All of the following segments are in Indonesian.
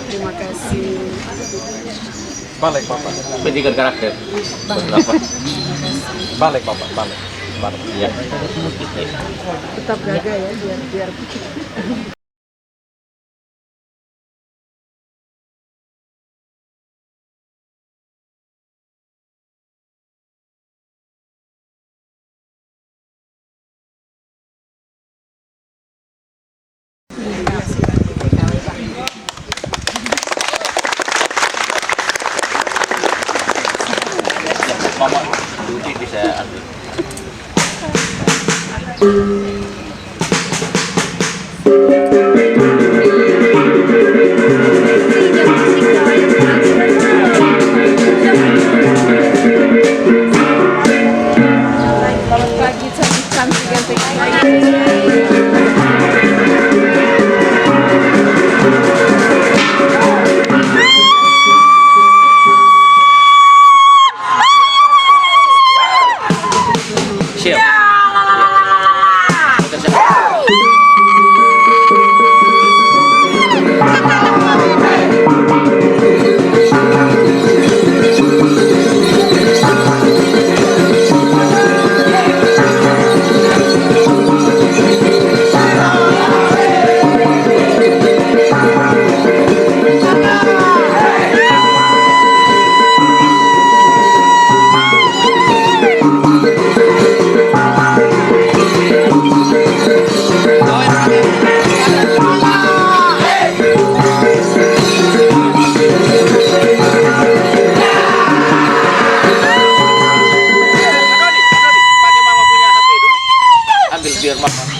Terima kasih. Balik Papa. Pendidikan karakter. Berapa? Balik Papa, balik. Iya. Tetap jaga ya biar Mama, Duci bisa ambil. selamat pagi cantik-cantik. Siap. Ambil biar mama.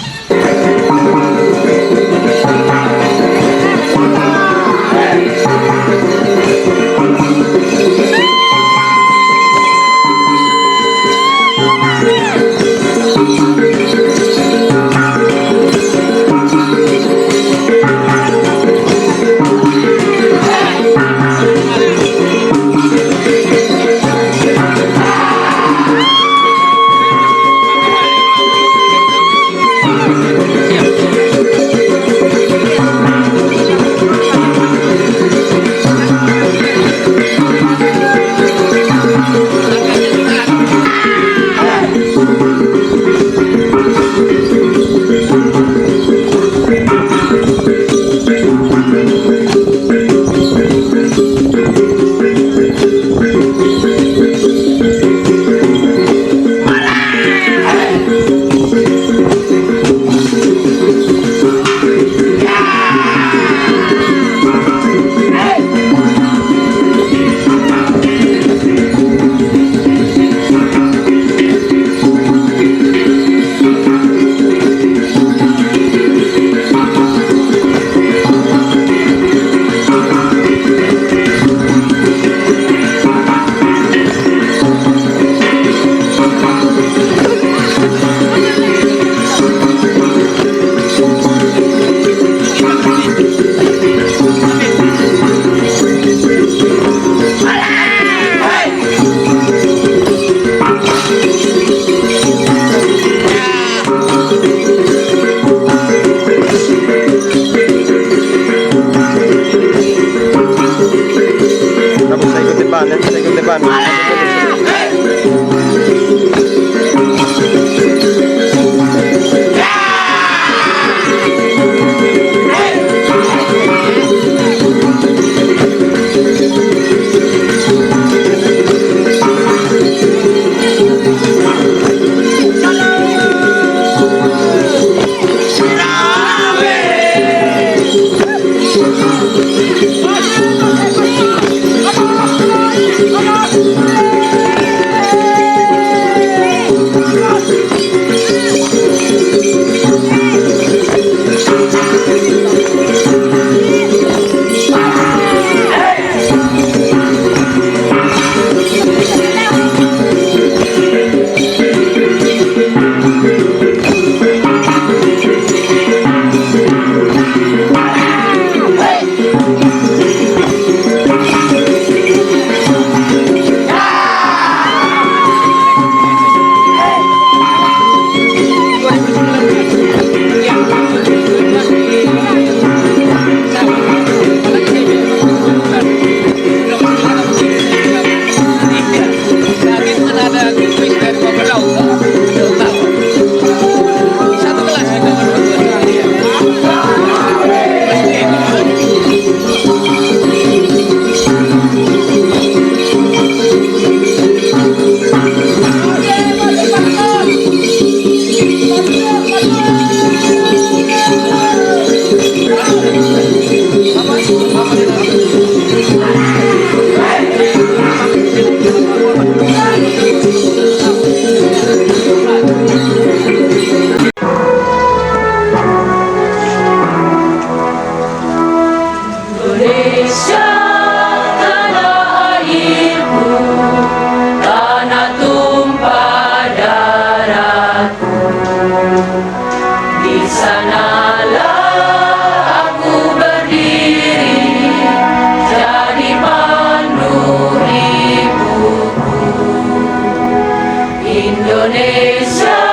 Indonesia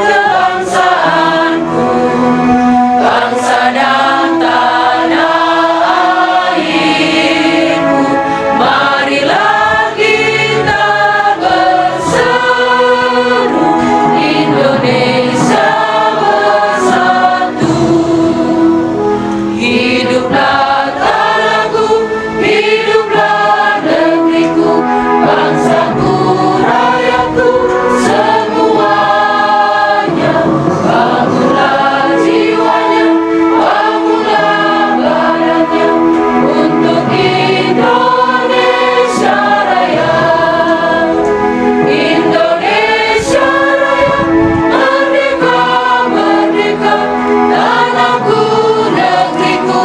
kebangsaanku, bangsa dan tanah airku. Marilah kita berseru, Indonesia bersatu. Hiduplah tanahku, hiduplah negeriku, bangsaku, rakyatku semuanya. Bangunlah jiwanya, bangunlah badannya untuk Indonesia Raya. Indonesia Raya, merdeka, merdeka, tanahku, negeriku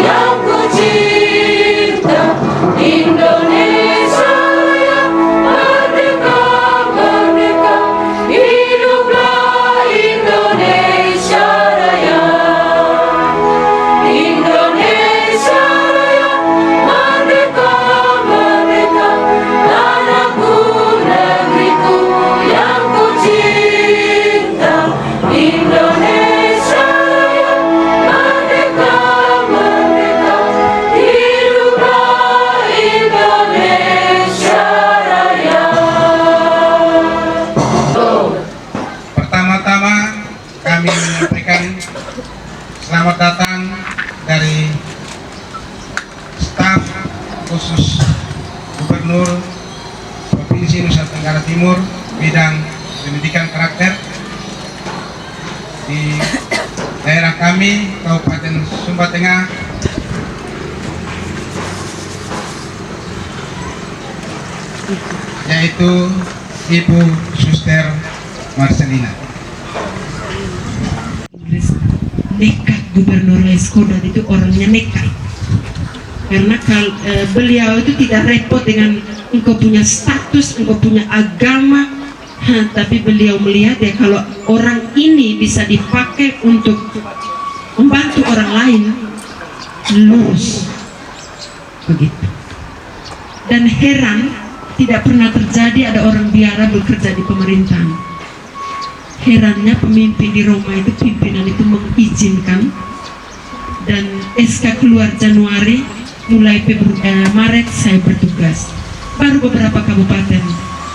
yang ku cinta. Indonesia Raya, merdeka, merdeka, hiduplah Indonesia Raya. Indonesia Raya, merdeka, merdeka, tanahku, negeriku yang ku cinta. Indonesia Raya, merdeka, merdeka, hiduplah Indonesia Raya. Pertama-tama kami menyampaikan selamat datang dari staf khusus Gubernur Provinsi Nusa Tenggara Timur bidang pendidikan karakter di daerah kami Kabupaten Sumba Tengah, yaitu Ibu Suster Marcelina. Nekat Gubernur Leskodat itu orangnya nekat, karena beliau itu tidak repot dengan engkau punya status, engkau punya agama, tapi beliau melihat ya kalau orang ini bisa dipakai untuk membantu orang lain, lurus begitu. Dan heran tidak pernah terjadi ada orang biara bekerja di pemerintahan. Herannya pemimpin di Roma itu, pimpinan itu mengizinkan, dan SK keluar Januari, mulai Maret saya bertugas, baru beberapa kabupaten,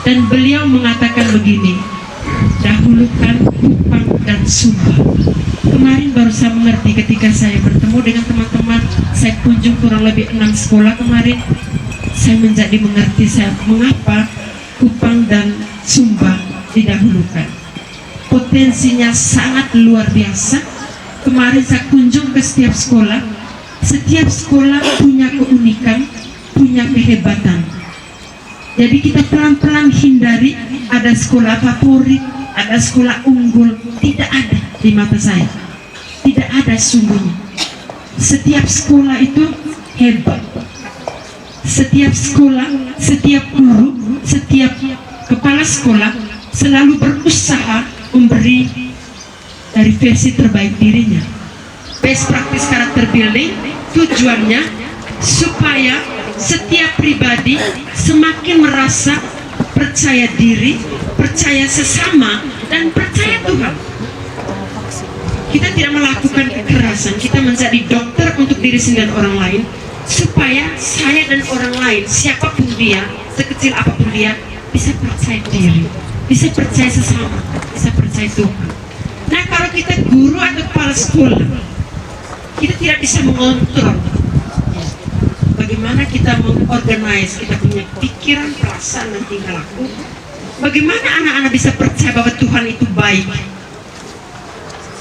dan beliau mengatakan begini, dahulukan Kupang dan Sumba. Kemarin baru saya mengerti ketika saya bertemu dengan teman-teman, saya kunjung kurang lebih 6 sekolah kemarin, saya menjadi mengerti mengapa Kupang dan Sumba didahulukan. Potensinya sangat luar biasa. Kemarin saya kunjung ke setiap sekolah punya keunikan, punya kehebatan. Jadi kita pelan-pelan hindari ada sekolah favorit, ada sekolah unggul, tidak ada di mata saya. Tidak ada sungguhnya. Setiap sekolah itu hebat. Setiap sekolah, setiap guru, setiap kepala sekolah selalu berusaha memberi dari versi terbaik dirinya. Best practice character building tujuannya supaya setiap pribadi semakin merasa percaya diri, percaya sesama, dan percaya Tuhan. Kita tidak melakukan kekerasan, kita menjadi dokter untuk diri sendiri dan orang lain, supaya saya dan orang lain, siapapun dia, sekecil apapun dia, bisa percaya diri, bisa percaya sesama, bisa percaya Tuhan. Nah, kalau kita guru atau kepala sekolah, kita tidak bisa mengontrol bagaimana kita mengorganize, kita punya pikiran, perasaan, dan tingkah laku. Bagaimana anak-anak bisa percaya bahwa Tuhan itu baik?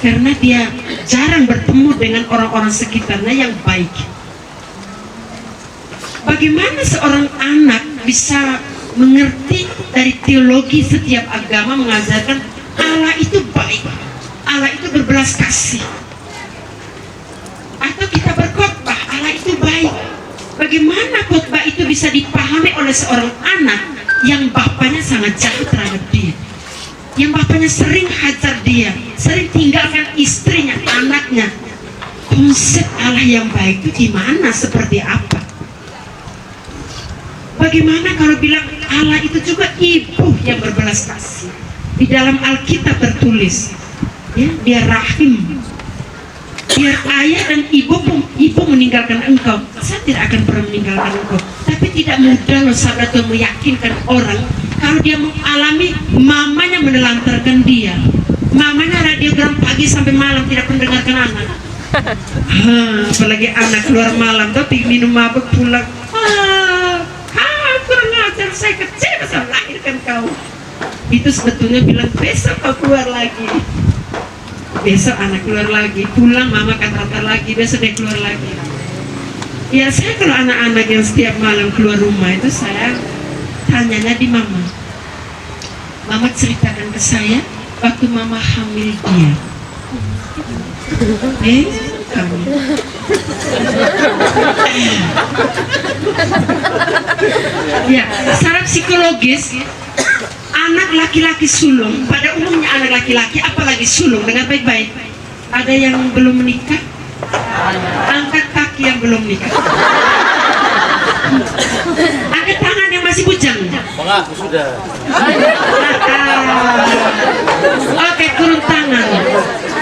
Karena dia jarang bertemu dengan orang-orang sekitarnya yang baik. Bagaimana seorang anak bisa mengerti dari teologi setiap agama mengajarkan Allah itu baik, Allah itu berbelas kasih, atau kita berkhotbah Allah itu baik? Bagaimana khotbah itu bisa dipahami oleh seorang anak yang bapaknya sangat jahat terhadap dia, yang bapaknya sering hajar dia, sering tinggalkan istrinya, anaknya? Konsep Allah yang baik itu gimana, seperti apa? Bagaimana kalau bilang Allah itu juga ibu yang berbelas kasih? Di dalam Alkitab tertulis, ya, dia rahim. Biar ayah dan ibu meninggalkan engkau, saya tidak akan pernah meninggalkan engkau. Tapi tidak mudah loh sahabat Tuhan meyakinkan orang kalau dia mengalami mamanya menelantarkan dia. Mamanya radiogram pagi sampai malam tidak mendengarkan anak. Apalagi anak keluar malam tapi minum mabuk pulang. Kurang ajar, saya kecewa saya melahirkan kau. Itu sebetulnya bilang besok kau keluar lagi. Besok anak keluar lagi, pulang mama kata-kata lagi, besok dia keluar lagi. Ya saya kalau anak-anak yang setiap malam keluar rumah itu saya tanyanya di mama. Mama ceritakan ke saya waktu mama hamil dia. Kamu. Ya, secara psikologis anak laki-laki sulung, pada umumnya anak laki-laki apalagi sulung, dengan baik-baik. Ada yang belum menikah? Angkat kaki yang belum menikah. Angkat tangan yang masih bujang. Mengaku sudah. Oke, turun tangan.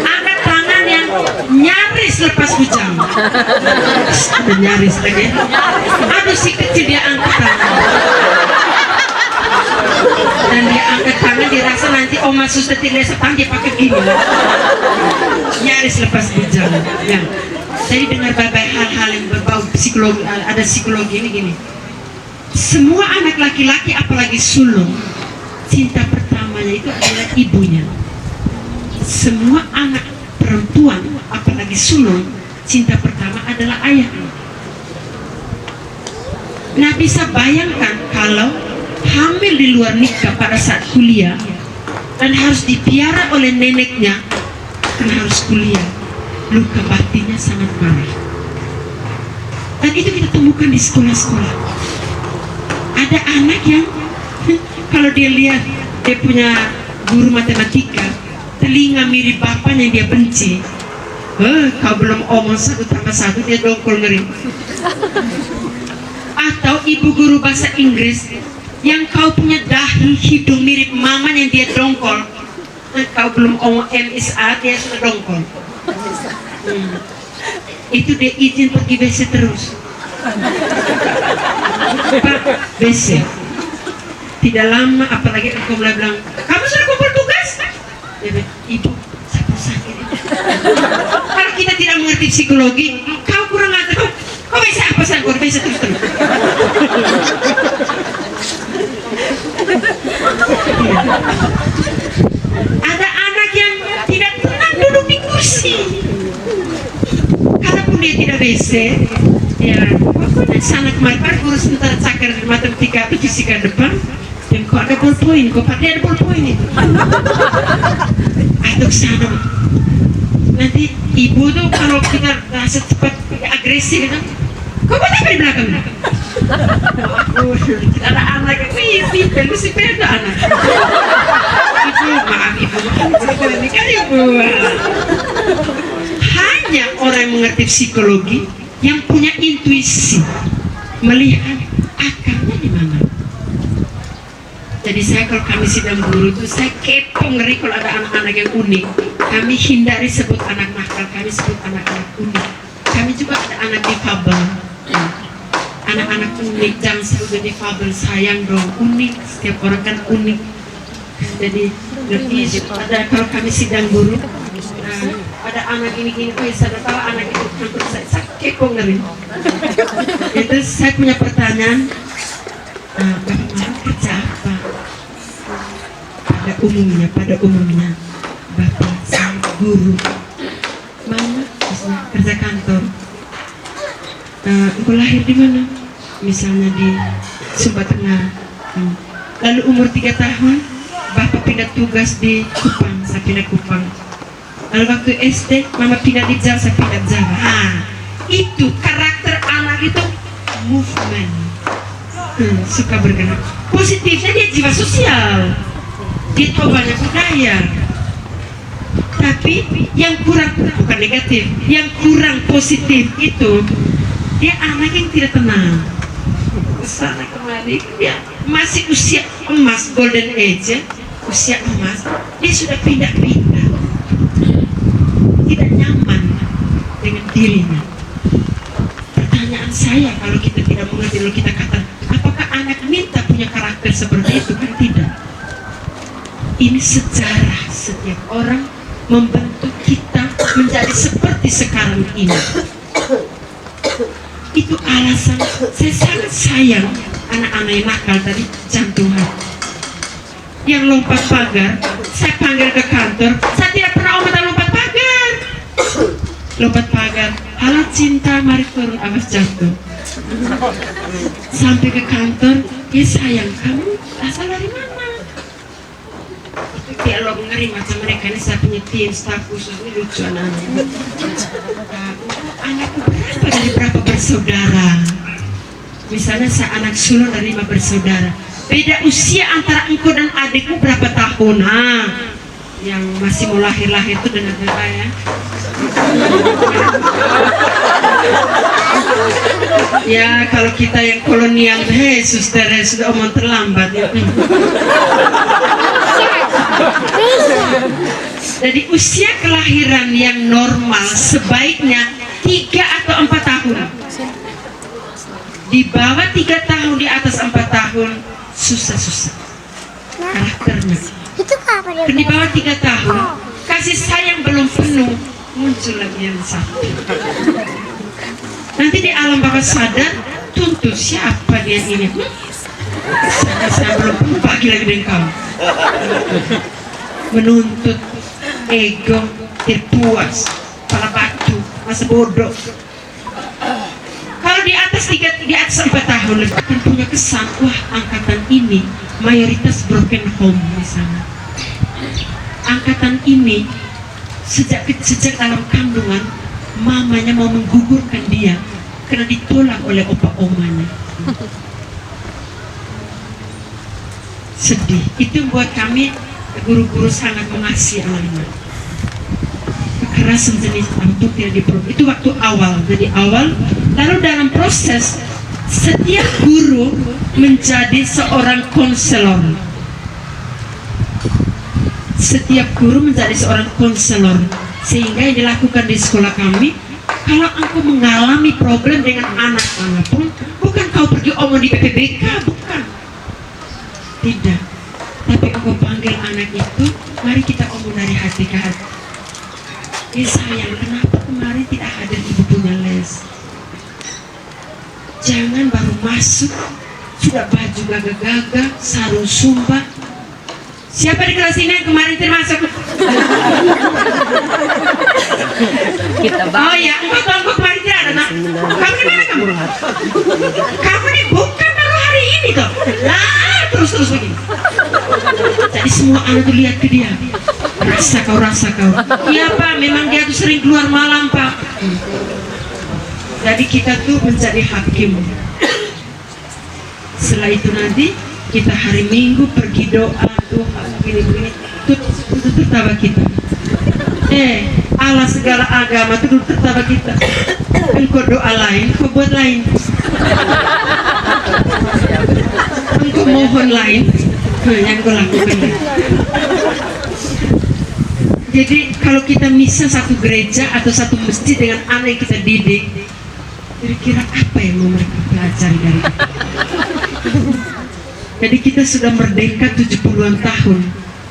Angkat tangan yang nyaris lepas bujang. Ada nyaris lagi. Aduh, si kecil dia angkat tangan. Dan dia angkat tangan, dia rasa nanti oma suster tidak setang, dia pakai gini nyaris lepas bujang ya. Jadi dengar berbagai hal-hal yang berbau psikologi, ada psikologi ini gini. Semua anak laki-laki apalagi sulung, cinta pertamanya itu adalah ibunya. Semua anak perempuan apalagi sulung, cinta pertama adalah ayahnya. Nah, bisa bayangkan kalau hamil di luar nikah pada saat kuliah dan harus dipiara oleh neneknya karena harus kuliah, luka batinnya sangat parah. Dan itu kita temukan di sekolah-sekolah. Ada anak yang kalau dia lihat dia punya guru matematika, telinga mirip bapaknya yang dia benci. Kau belum omong 1 tambah 1, dia dongkol ngeri. Atau ibu guru bahasa Inggris yang kau punya dahi hidung mirip mamanya, dia dongkol. Kau belum omong MSA, dia sudah dongkol. Itu dia izin pergi WC terus. Pak, WC. Tidak lama, apalagi aku mulai bilang, kamu sudah kumpul tugas? Dia bilang, ibu, saya sakit. Kalau kita tidak mengerti psikologi, kau kurang ajar. Kau WC apa sih? Kau WC terus-terus. Ada anak yang tidak tenang duduk di kursi. Kalaupun dia tidak WC, ya pokoknya sana kemari Pak guru sebentar cakar di matematika atau fisika depan, dan kok ada ballpoint, kok Pak dia ada ballpoint itu. Atau sana. Nanti ibu tuh kalau kita rasa cepat agresif itu, kok buat apa di belakang? Ada anak yang pintar, lu sih beda anak. Ibu, maaf ibu, ini kan ibu. Hanya orang yang mengerti psikologi, yang punya intuisi, melihat akarnya di mana. Jadi saya kalau kami sidang guru itu, saya kepo ngeri kalau ada anak-anak yang unik. Kami hindari sebut anak nakal, kami sebut anak-anak unik. Kami juga ada anak difabel. Anak-anak unik, jangan selalu difabel, sayang dong, unik, setiap orang kan unik. Jadi lebih ada kalau kami sidang guru, ada anak ini, oh saya tahu anak itu kantor saya kepo ngeri. Itu saya punya pertanyaan, Bapak mau kerja apa? Pada umumnya, Bapak saya guru. Mana? Kerja kantor. Engkau lahir di mana? Misalnya di Sumba Tengah. Lalu umur 3 tahun, Bapak pindah tugas di Kupang, saya pindah Kupang. Lalu waktu SD, Mama pindah di Jawa, saya pindah Jawa. Itu karakter anak itu movement, suka bergerak. Positifnya dia jiwa sosial, dia tahu banyak budaya. Tapi yang kurang, bukan negatif, yang kurang positif itu dia anak yang tidak tenang. Kesana kemari, dia masih usia emas, golden age ya. usia emas, dia sudah pindah-pindah, tidak nyaman dengan dirinya. Pertanyaan saya, kalau kita tidak mengerti, lalu kita kata, apakah anak minta punya karakter seperti itu? Kan tidak. Ini sejarah, setiap orang membentuk kita menjadi seperti sekarang ini. Itu alasan saya sangat sayang anak-anak yang nakal tadi, jantungan yang lompat pagar. Saya panggil ke kantor, saya tidak pernah lompat pagar. Lompat pagar, halo cinta, mari turun, awas jatuh. Sampai ke kantor, ya sayang, kamu asal dari mana? Itu dialog ngeri macam mereka ini. Saya punya tim staf khusus, ini lucu anak-anak. Anakku berapa dari berapa bersaudara? Misalnya saya anak sulung dari 5 bersaudara. Beda usia antara engkau dan adikmu berapa tahun? Yang masih mau lahir-lahir itu dengan saya. Ya kalau kita yang kolonial, suster, sudah omong terlambat ya. Jadi usia kelahiran yang normal sebaiknya 3 atau 4 tahun. Di bawah 3 tahun, di atas 4 tahun susah-susah karakternya. Di bawah 3 tahun kasih sayang belum penuh, muncul lagi yang satu. Nanti di alam bawah sadar tuntut siapa dia ini. Saya belum penuh, bagi lagi dengan kamu. Menuntut, ego, terpuas, kepala batu, masa bodoh. Kalau di atas 4 tahun akan punya kesan, wah angkatan ini mayoritas broken home di sana. Angkatan ini sejak dalam kandungan mamanya mau menggugurkan dia karena ditolak oleh opa-omanya. Sedih. Itu buat kami guru-guru sangat mengasihi anak-anak. Kekerasan jenis apa tidak diperlukan. Itu waktu awal. Jadi awal, lalu dalam proses setiap guru menjadi seorang konselor. Setiap guru menjadi seorang konselor. Sehingga yang dilakukan di sekolah kami, kalau engkau mengalami problem dengan anak manapun, bukan kau pergi omong di PPBK, bukan. Tidak. Tapi engkau panggil anak itu, mari kita omong dari hati ke hati. Sayang, kenapa kemarin tidak hadir ibu punya les? Jangan baru masuk sudah baju gagah-gagah, sarung sumba. Siapa di kelas ini yang kemarin termasuk? Oh ya, engkau kemarin tidak ada. Nah, kamu di mana kamu? Kamu ini bukan baru hari ini toh. Nah, terus begini. Jadi semua anak tuh lihat ke dia. Rasa kau. Iya Pak, memang dia tuh sering keluar malam Pak. Jadi kita tuh menjadi hakim. Setelah itu nanti kita hari Minggu pergi doa Tuhan begini-begini. Itu tertawa kita. Allah segala agama itu tertawa kita. Engkau doa lain, kau buat lain. Engkau mohon lain, yang kau lakukan. Jadi kalau kita misal satu gereja atau satu masjid dengan anak yang kita didik, kira-kira apa yang mau mereka pelajari dari kita? Jadi kita sudah merdeka 70-an tahun,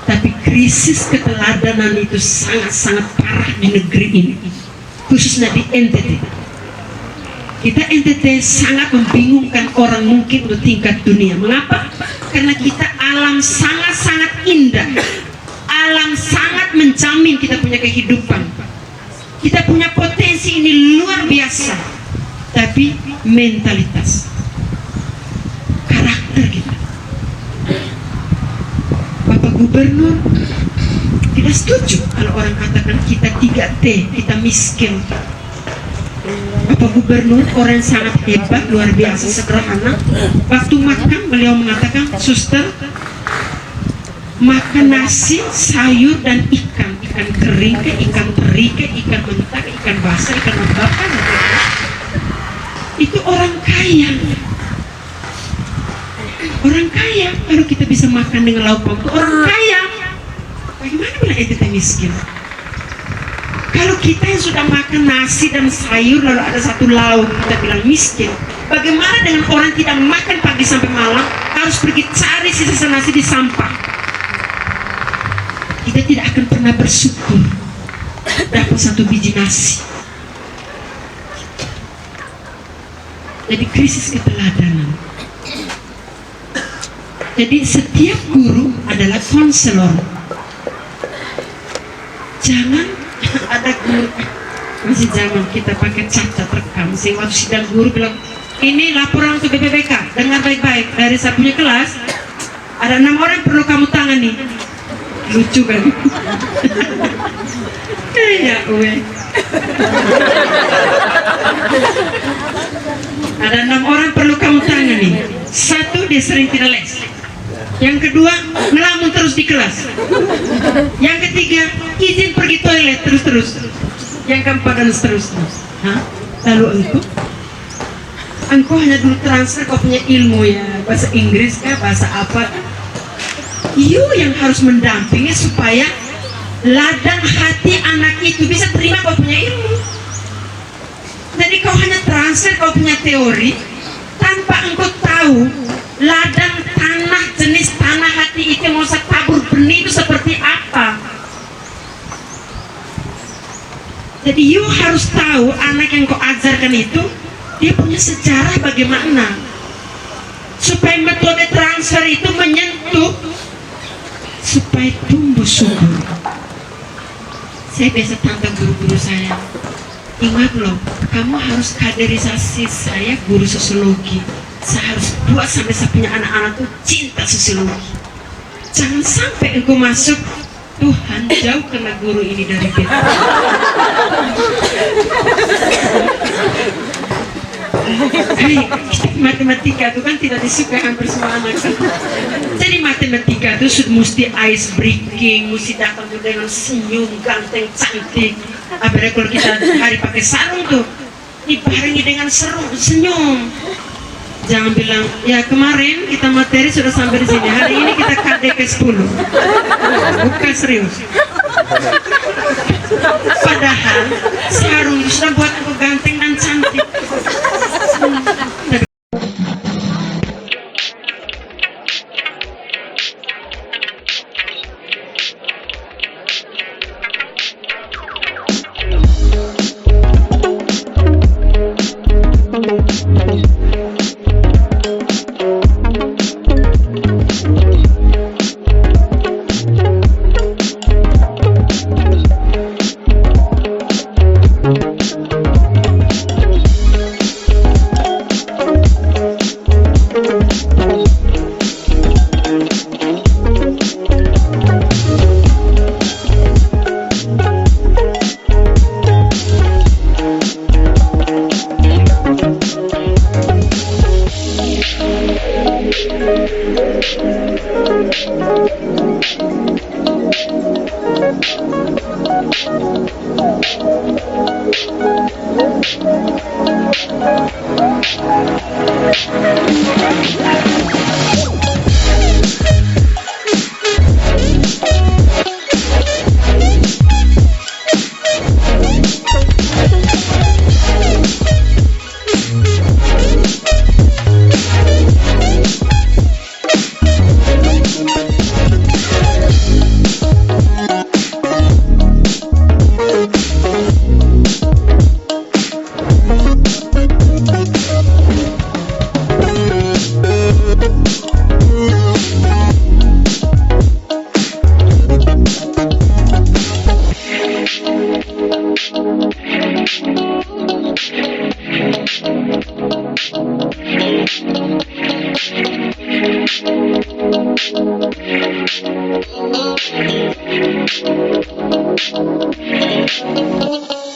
tapi krisis keteladanan itu sangat-sangat parah di negeri ini, khususnya di NTT. Kita NTT sangat membingungkan orang mungkin untuk tingkat dunia. Mengapa? Karena kita alam sangat-sangat indah. Alam sangat menjamin kita punya kehidupan. Kita punya potensi ini luar biasa. Tapi mentalitas, karakter kita. Bapak Gubernur tidak setuju kalau orang katakan kita 3T, kita miskin. Bapak Gubernur orang yang sangat hebat, luar biasa, sederhana. Waktu makan beliau mengatakan, suster, makan nasi, sayur dan ikan kering ke, ikan teri ke, ikan mentah ke, ikan basah, ikan bakar. Itu orang kaya. Orang kaya kalau kita bisa makan dengan lauk pauk, orang kaya. Bagaimana bilang ente miskin? Kalau kita yang sudah makan nasi dan sayur lalu ada satu lauk kita bilang miskin, bagaimana dengan orang tidak makan pagi sampai malam harus pergi cari sisa nasi di sampah? Kita tidak akan pernah bersyukur dapat satu biji nasi. Jadi krisis keteladanan. Jadi setiap guru adalah konselor. Jangan ada guru masih zaman kita pakai cacat rekam. Sehingga waktu sidang guru bilang, ini laporan untuk BPPK, dengar baik-baik. Dari saya punya kelas ada 6 orang perlu kamu tangani. Lucu kan? Ya uwe. Ada 6 orang perlu kamu tangani. 1 dia sering tidak les. Yang kedua ngelamun terus di kelas. Yang ketiga izin pergi toilet terus-terus. Yang keempat dan seterusnya. Lalu engkau hanya dulu transfer kau punya ilmu ya, bahasa Inggris kah, bahasa apa? You yang harus mendampingi supaya ladang hati anak itu bisa terima kau punya ilmu. Jadi kau hanya transfer kau punya teori tanpa engkau tahu ladang tanah, jenis tanah hati itu mau tabur benih itu seperti apa. Jadi you harus tahu anak yang kau ajarkan itu dia punya sejarah bagaimana supaya metode transfer itu menyentuh supaya tumbuh subur. Saya biasa tantang guru-guru saya, ingat loh, kamu harus kaderisasi saya guru sosiologi. Saya harus buat sampai saya punya anak-anak tuh cinta sosiologi. Jangan sampai engkau masuk, Tuhan jauhkanlah guru ini dari kita. Matematika itu kan tidak disukai hampir semua anak kan. Jadi matematika itu mesti ice breaking, mesti datang dengan senyum ganteng cantik. Apalagi kalau kita hari pakai sarung tuh dibarengi dengan senyum. Jangan bilang, ya kemarin kita materi sudah sampai di sini, hari ini kita KD ke 10. Bukan serius. Padahal sarung itu sudah buat aku ganteng dan cantik. Thank you.